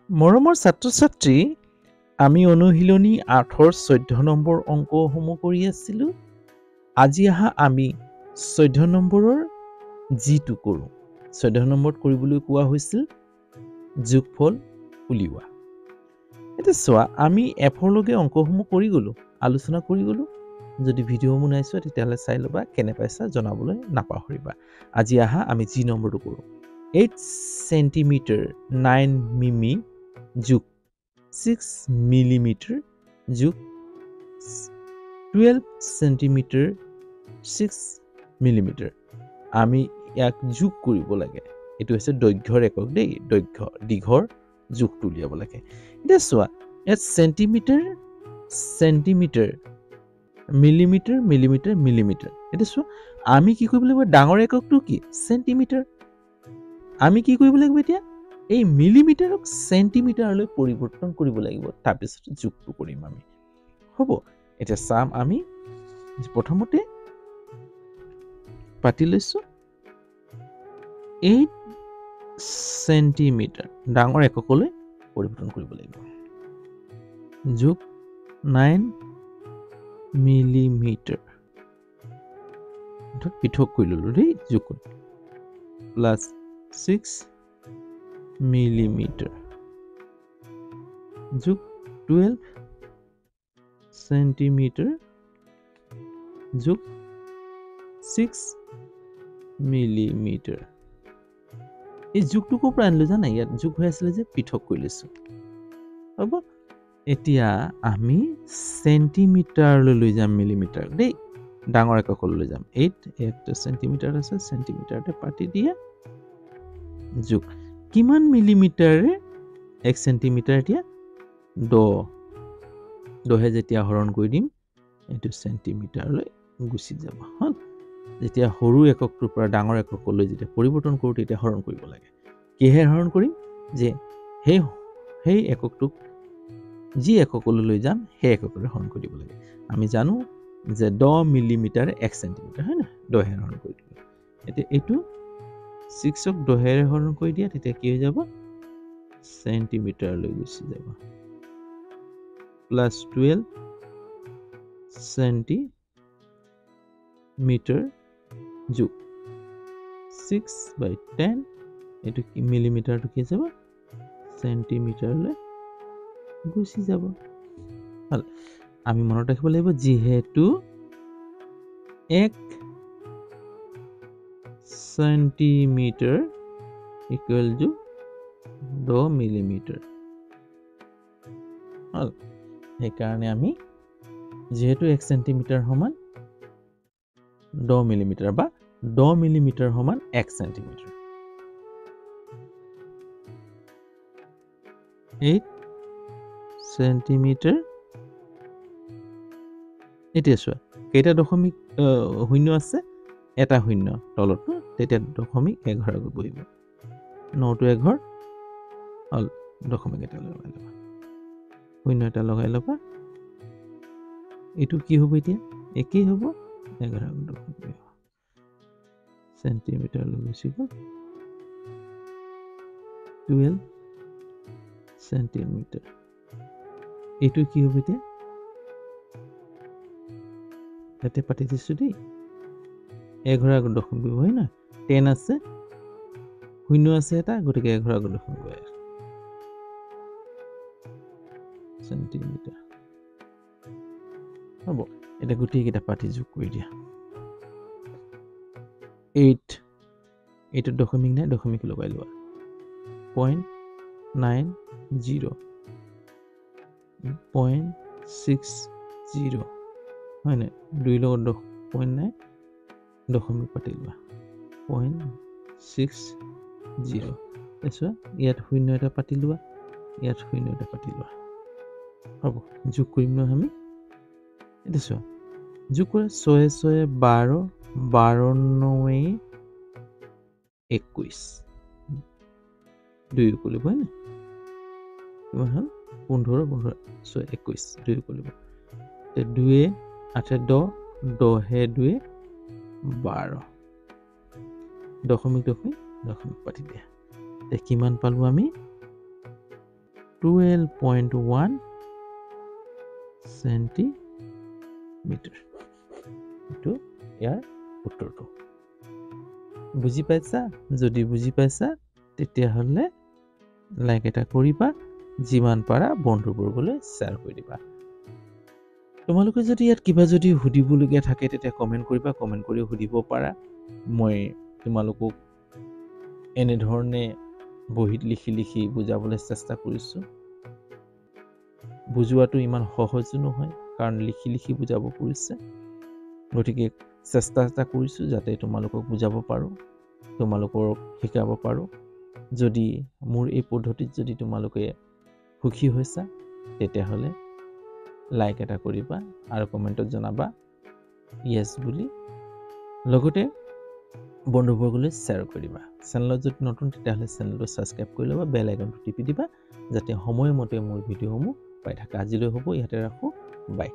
মৰমৰ ছাত্ৰ-ছাত্ৰী, আমি অনুশীলনী ৮ৰ 14 নম্বৰ অংকসমূহ কৰি আছিলোঁ। আজি আহা আমি 14 নম্বৰৰ যিটো কৰোঁ। 14 নম্বৰত কৰিবলৈ কোৱা হৈছিল যোগফল উলিওৱা। এতিয়া চোৱা, আমি এফৰলৈকে অংকসমূহ কৰি গ'লো, আলোচনা কৰি গ'লো। যদি ভিডিঅ'সমূহ নাই চোৱা তেতিয়াহ'লে চাই ল'বা, কেনে পাইছা জনাবলৈ নাপাহৰিবা। আজি আহা আমি যি নম্বৰটো কৰোঁ। 8 চেণ্টিমিটাৰ 9 মিমি যোগ 6 মিলিমিটাৰ যোগ 12 চেণ্টিমিটাৰ 6 মিলিমিটাৰ। আমি ইয়াক যোগ কৰিব লাগে। এইটো হৈছে দৈৰ্ঘ্যৰ একক দেই, দৈৰ্ঘ্য দীঘৰ যোগটো উলিয়াব লাগে। এতিয়া চোৱা, ইয়াত centimetre centimetre millimetre millimetre millimetre. এতিয়া চোৱা, আমি কি কৰিব লাগিব? ডাঙৰ এককটো কি? চেণ্টিমিটাৰ। আমি কি কৰিব লাগিব এতিয়া? এই মিলিমিটাৰক চেণ্টিমিটাৰলৈ পৰিৱৰ্তন কৰিব লাগিব, তাৰপিছত যোগটো কৰিম আমি। হ'ব, এতিয়া চাম আমি প্ৰথমতে পাতি লৈছোঁ 8 চেণ্টিমিটাৰ ডাঙৰ এককলৈ পৰিৱৰ্তন কৰিব লাগিব, যোগ 9 মিলিমিটাৰ পৃথক কৰি ল'লো দেই, যোগ প্লাছ 6 মিলিমিটাৰ যোগ 12 চেণ্টিমিটাৰ যোগ 6 মিলিমিটাৰ। এই যোগটো ক'ৰ পৰা আনিলোঁ জানা? ইয়াত যোগ হৈ আছিলে যে, পৃথক কৰি লৈছোঁ। হ'ব, এতিয়া আমি চেণ্টিমিটাৰলৈ লৈ যাম মিলিমিটাৰ দেই, ডাঙৰ এককলৈ লৈ যাম। 8 চেণ্টিমিটাৰ আছে, চেণ্টিমিটাৰতে পাতি দিয়ে যোগ কিমান মিলিমিটাৰে 1 চেণ্টিমিটাৰ এতিয়া 10 যেতিয়া হৰণ কৰি দিম এইটো চেণ্টিমিটাৰলৈ গুচি যাব। হ'ল, যেতিয়া সৰু এককটোৰ পৰা ডাঙৰ এককলৈ যেতিয়া পৰিৱৰ্তন কৰোঁ তেতিয়া হৰণ কৰিব লাগে। কিহে হৰণ কৰিম? যে সেই এককটোক যি এককলৈ লৈ যাম সেই এককলৈ হৰণ কৰি দিব লাগে। আমি জানো যে 10 মিলিমিটাৰ 1 চেণ্টিমিটাৰ, হয় নহয়? 10 হৰণ কৰি দিলোঁ। এতিয়া এইটো 6ক 10 হৰণ কৰি দিয়া, তেতিয়া কি হৈ যাব? চেণ্টিমিটাৰলৈ গুচি যাব। প্লাছ 12 চেণ্টিমিটাৰ যোগ 6/10, এইটো কি মিলিমিটাৰটো কি যাব? চেণ্টিমিটাৰলৈ গুচি যাব। ভাল, আমি মনত ৰাখিব লাগিব যিহেতু 1 চেণ্টিমিটাৰ ইকুৱেল টু 10 মিলিমিটাৰ। হ'ল, সেইকাৰণে আমি যিহেতু 1 চেণ্টিমিটাৰ সমান 10 মিলিমিটাৰ বা 10 মিলিমিটাৰ সমান 1 চেণ্টিমিটাৰ। 8 চেণ্টিমিটাৰ। এতিয়া চোৱা, কেইটা দশমিক শূন্য আছে? এটা শূন্য তলত, তেতিয়া 0.11 আগত বহিব। 9টো 1 হ'ল, দশমিক এটা লগাই ল'বা, শূন্য এটা লগাই ল'বা। এইটো কি হ'ব এতিয়া? একেই হ'ব, 11 আগত দশমিক বহিব। চেণ্টিমিটাৰলৈ গুচি গ'ল, 12 চেণ্টিমিটাৰ। এইটো কি হ'ব এতিয়া? ইয়াতে পাতি দিছোঁ দেই, 11 আগত দশমিক বহিব, হয় নহয়? 10 আছে, শূন্য আছে এটা, গতিকে 11 আগত দশমিক বহিব চেণ্টিমিটাৰ। হ'ব, এতিয়া গোটেইকেইটা পাতি যোগ কৰি দিয়া। 8ত দশমিক নাই, দশমিক লগাই লোৱা। 0.90, 0.60, হয় নাই? 2 লগত 0.9 দশমিক পাতি লোৱা, 0.60। তাৰপিছত ইয়াত শূন্য এটা পাতি লোৱা, ইয়াত শূন্য এটা পাতি লোৱা। হ'ব, যোগ কৰিম নহয় আমি। এতিয়া চোৱা, যোগ কৰা 6 6 12, 12 9 21, 2 কৰিব, হয় নাই? কিমান হ'ল? 15 15 6 21, 2 কৰিব। 2 8 10, 10 2 12, দশমিক দশমিক দশমিক পাতি দিয়া। এতিয়া কিমান পালোঁ আমি? 12.1 সেণ্টিমিটাৰ। এইটো ইয়াৰ উত্তৰটো। বুজি পাইছা? যদি বুজি পাইছা তেতিয়াহ'লে লাইক এটা কৰিবা, যিমান পাৰা বন্ধুবৰ্গলৈ শ্বেয়াৰ কৰি দিবা। তোমালোকে যদি ইয়াত কিবা যদি সুধিবলগীয়া থাকে তেতিয়া কমেণ্ট কৰিবা, কমেণ্ট কৰি সুধিব পাৰা। মই তোমালোকক এনেধৰণে বহীত লিখি লিখি বুজাবলৈ চেষ্টা কৰিছোঁ। বুজোৱাটো ইমান সহজো নহয়, কাৰণ লিখি লিখি বুজাব পৰিছে। গতিকে চেষ্টা এটা কৰিছোঁ যাতে তোমালোকক বুজাব পাৰোঁ, তোমালোকক শিকাব পাৰোঁ। যদি মোৰ এই পদ্ধতিত যদি তোমালোকে সুখী হৈছা তেতিয়াহ'লে লাইক এটা কৰিবা আৰু কমেণ্টত জনাবা য়েছ বুলি। লগতে বন্ধুবৰ্গলৈ শ্বেয়াৰ কৰিবা। চেনেলত যদি নতুন তেতিয়াহ'লে চেনেলটো ছাবস্ক্ৰাইব কৰি ল'বা, বেল আইকনটো টিপি দিবা যাতে সময়মতে মোৰ ভিডিঅ'সমূহ পাই থাকা। আজিলৈ হ'ব, ইয়াতে ৰাখোঁ, বাই।